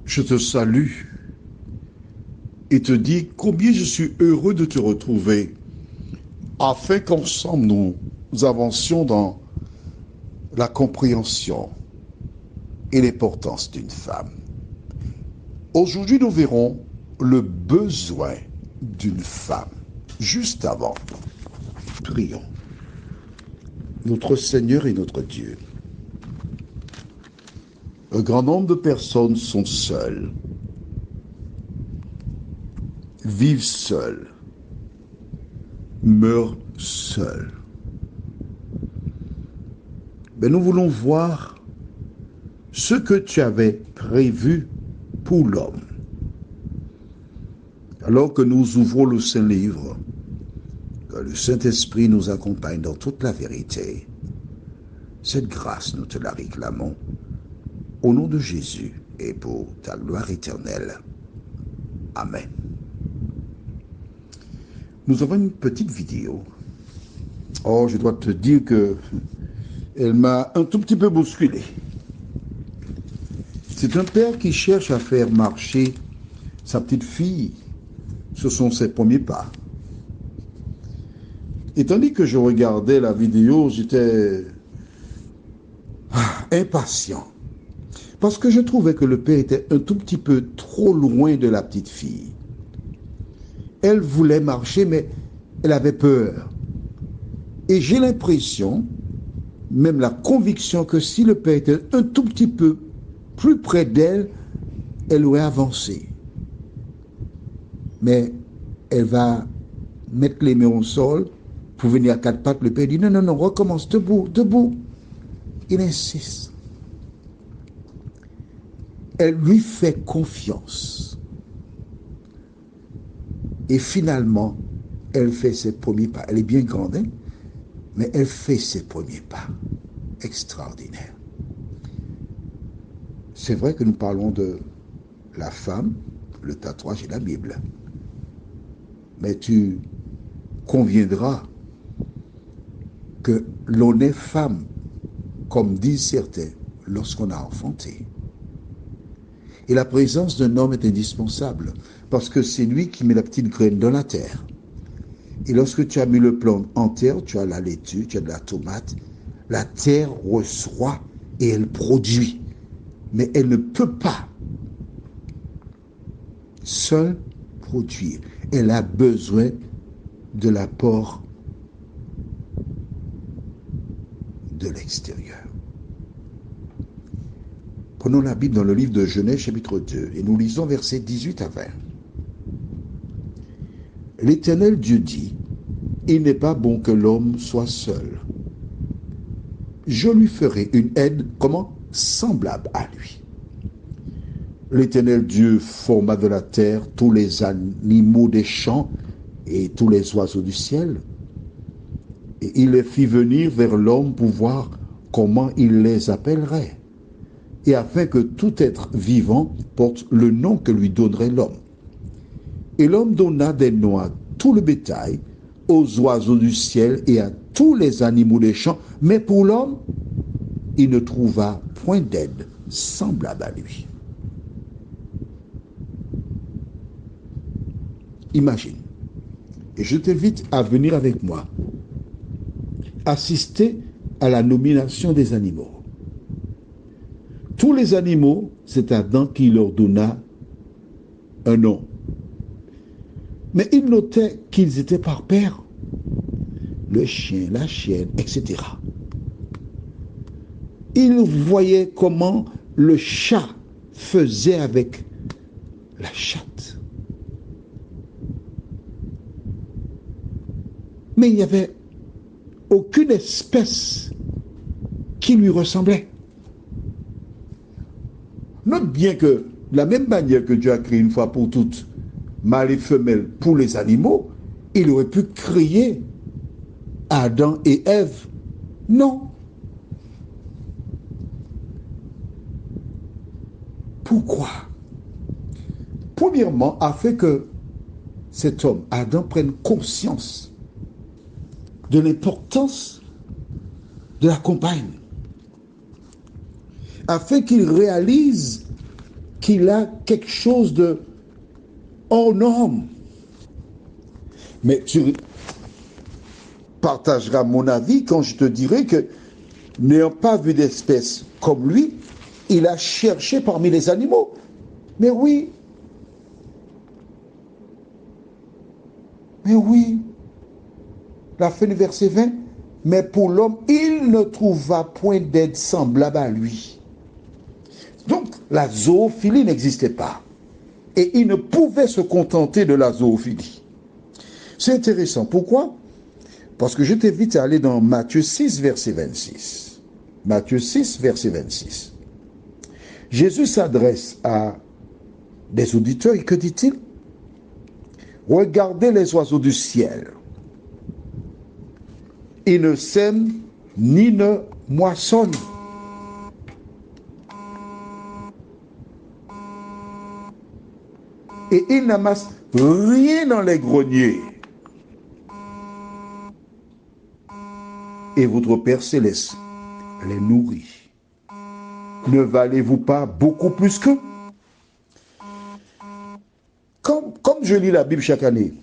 Je te salue et te dis combien je suis heureux de te retrouver afin qu'ensemble nous avancions dans la compréhension et l'importance d'une femme. Aujourd'hui, nous verrons le besoin d'une femme. Juste avant, prions. Notre Seigneur et notre Dieu, un grand nombre de personnes sont seules, vivent seules, meurent seules. Mais nous voulons voir ce que tu avais prévu pour l'homme. Alors que nous ouvrons le Saint-Livre, que le Saint-Esprit nous accompagne dans toute la vérité, cette grâce, nous te la réclamons, au nom de Jésus et pour ta gloire éternelle. Amen. Nous avons une petite vidéo. Oh, je dois te dire que elle m'a un tout petit peu bousculé. C'est un père qui cherche à faire marcher sa petite fille. Ce sont ses premiers pas. Et tandis que je regardais la vidéo, j'étais impatient. Parce que je trouvais que le père était un tout petit peu trop loin de la petite fille. Elle voulait marcher, mais elle avait peur. Et j'ai l'impression, même la conviction, que si le père était un tout petit peu plus près d'elle, elle aurait avancé. Mais elle va mettre les mains au sol pour venir à quatre pattes. Le père dit non, recommence, debout. Il insiste. Elle lui fait confiance. Et finalement, elle fait ses premiers pas. Elle est bien grande, hein? Mais elle fait ses premiers pas. Extraordinaire. C'est vrai que nous parlons de la femme, le tatouage et la Bible. Mais tu conviendras que l'on est femme, comme disent certains, lorsqu'on a enfanté. Et la présence d'un homme est indispensable, parce que c'est lui qui met la petite graine dans la terre. Et lorsque tu as mis le plant en terre, tu as la laitue, tu as de la tomate, la terre reçoit et elle produit. Mais elle ne peut pas seule produire. Elle a besoin de l'apport de l'extérieur. Prenons la Bible dans le livre de Genèse chapitre 2 et nous lisons versets 18 à 20. L'Éternel Dieu dit, il n'est pas bon que l'homme soit seul. Je lui ferai une aide, comment? Semblable à lui. L'Éternel Dieu forma de la terre tous les animaux des champs et tous les oiseaux du ciel. Et il les fit venir vers l'homme pour voir comment il les appellerait. Et afin que tout être vivant porte le nom que lui donnerait l'homme. Et l'homme donna des noms à tout le bétail, aux oiseaux du ciel et à tous les animaux des champs. Mais pour l'homme, il ne trouva point d'aide semblable à lui. Imagine, et je t'invite à venir avec moi, assister à la nomination des animaux. Tous les animaux, c'est Adam qui leur donna un nom. Mais il notait qu'ils étaient par paire. Le chien, la chienne, etc. Il voyait comment le chat faisait avec la chatte. Mais il n'y avait aucune espèce qui lui ressemblait. Note bien que, de la même manière que Dieu a créé une fois pour toutes mâle et femelle pour les animaux, il aurait pu créer Adam et Ève. Non. Pourquoi? Premièrement, afin que cet homme, Adam, prenne conscience de l'importance de la compagne. Afin qu'il réalise qu'il a quelque chose de hors norme. Mais tu partageras mon avis quand je te dirai que, n'ayant pas vu d'espèce comme lui, il a cherché parmi les animaux. Mais oui. La fin du verset 20. Mais pour l'homme, il ne trouva point d'aide semblable à lui. Donc, la zoophilie n'existait pas. Et il ne pouvait se contenter de la zoophilie. C'est intéressant. Pourquoi? Parce que je t'invite à aller dans Matthieu 6, verset 26. Matthieu 6, verset 26. Jésus s'adresse à des auditeurs et que dit-il? Regardez les oiseaux du ciel. Ils ne sèment ni ne moissonnent. Et ils n'amassent rien dans les greniers. Et votre Père céleste les nourrit. Ne valez-vous pas beaucoup plus qu'eux? Comme je lis la Bible chaque année,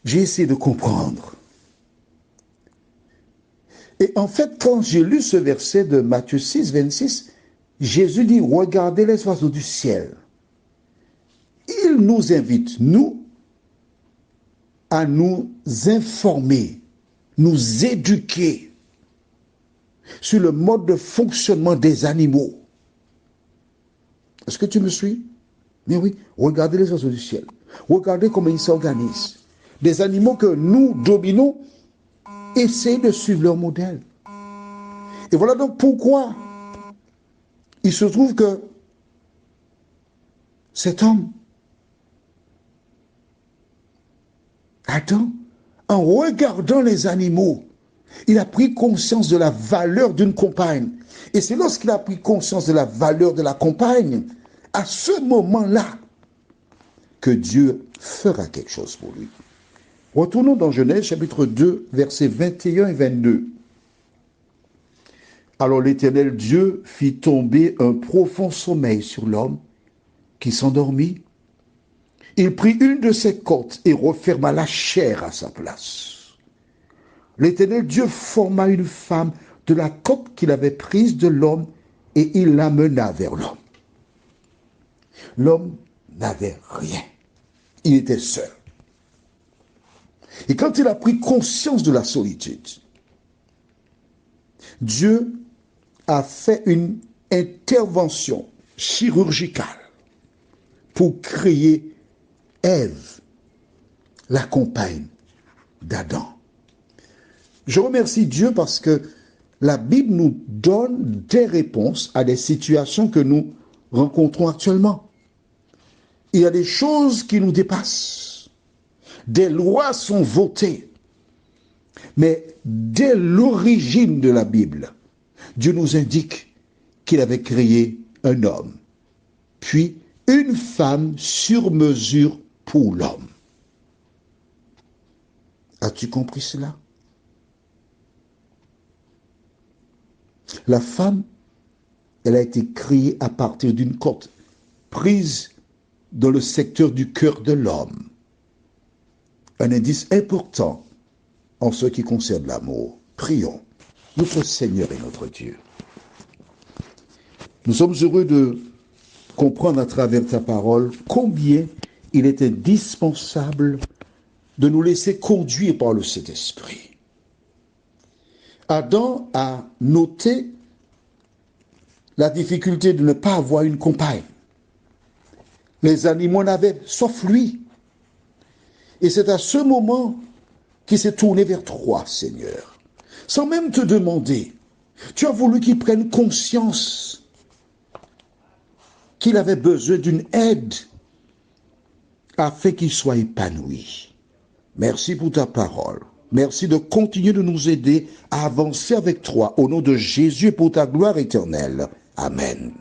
j'ai essayé de comprendre. Et en fait, quand j'ai lu ce verset de Matthieu 6, 26, Jésus dit, regardez les oiseaux du ciel. Il nous invite, nous, à nous informer, nous éduquer sur le mode de fonctionnement des animaux. Est-ce que tu me suis? Mais oui, regardez les oiseaux du ciel. Regardez comment ils s'organisent. Des animaux que nous dominons, essayent de suivre leur modèle. Et voilà donc pourquoi il se trouve que cet homme, Adam, en regardant les animaux, il a pris conscience de la valeur d'une compagne. Et c'est lorsqu'il a pris conscience de la valeur de la compagne, à ce moment-là, que Dieu fera quelque chose pour lui. Retournons dans Genèse chapitre 2, versets 21 et 22. Alors l'Éternel Dieu fit tomber un profond sommeil sur l'homme qui s'endormit. Il prit une de ses côtes et referma la chair à sa place. L'Éternel Dieu forma une femme de la côte qu'il avait prise de l'homme et il l'amena vers l'homme. L'homme n'avait rien. Il était seul. Et quand il a pris conscience de la solitude, Dieu a fait une intervention chirurgicale pour créer Ève, la compagne d'Adam. Je remercie Dieu parce que la Bible nous donne des réponses à des situations que nous rencontrons actuellement. Il y a des choses qui nous dépassent. Des lois sont votées. Mais dès l'origine de la Bible, Dieu nous indique qu'il avait créé un homme, puis une femme sur mesure pour l'homme. As-tu compris cela? La femme, elle a été créée à partir d'une côte prise dans le secteur du cœur de l'homme. Un indice important en ce qui concerne l'amour. Prions, notre Seigneur et notre Dieu. Nous sommes heureux de comprendre à travers ta parole combien il est indispensable de nous laisser conduire par le Saint-Esprit. Adam a noté la difficulté de ne pas avoir une compagne. Les animaux n'avaient, sauf lui. Et c'est à ce moment qu'il s'est tourné vers toi, Seigneur. Sans même te demander, tu as voulu qu'il prenne conscience qu'il avait besoin d'une aide afin qu'il soit épanoui. Merci pour ta parole. Merci de continuer de nous aider à avancer avec toi au nom de Jésus et pour ta gloire éternelle. Amen.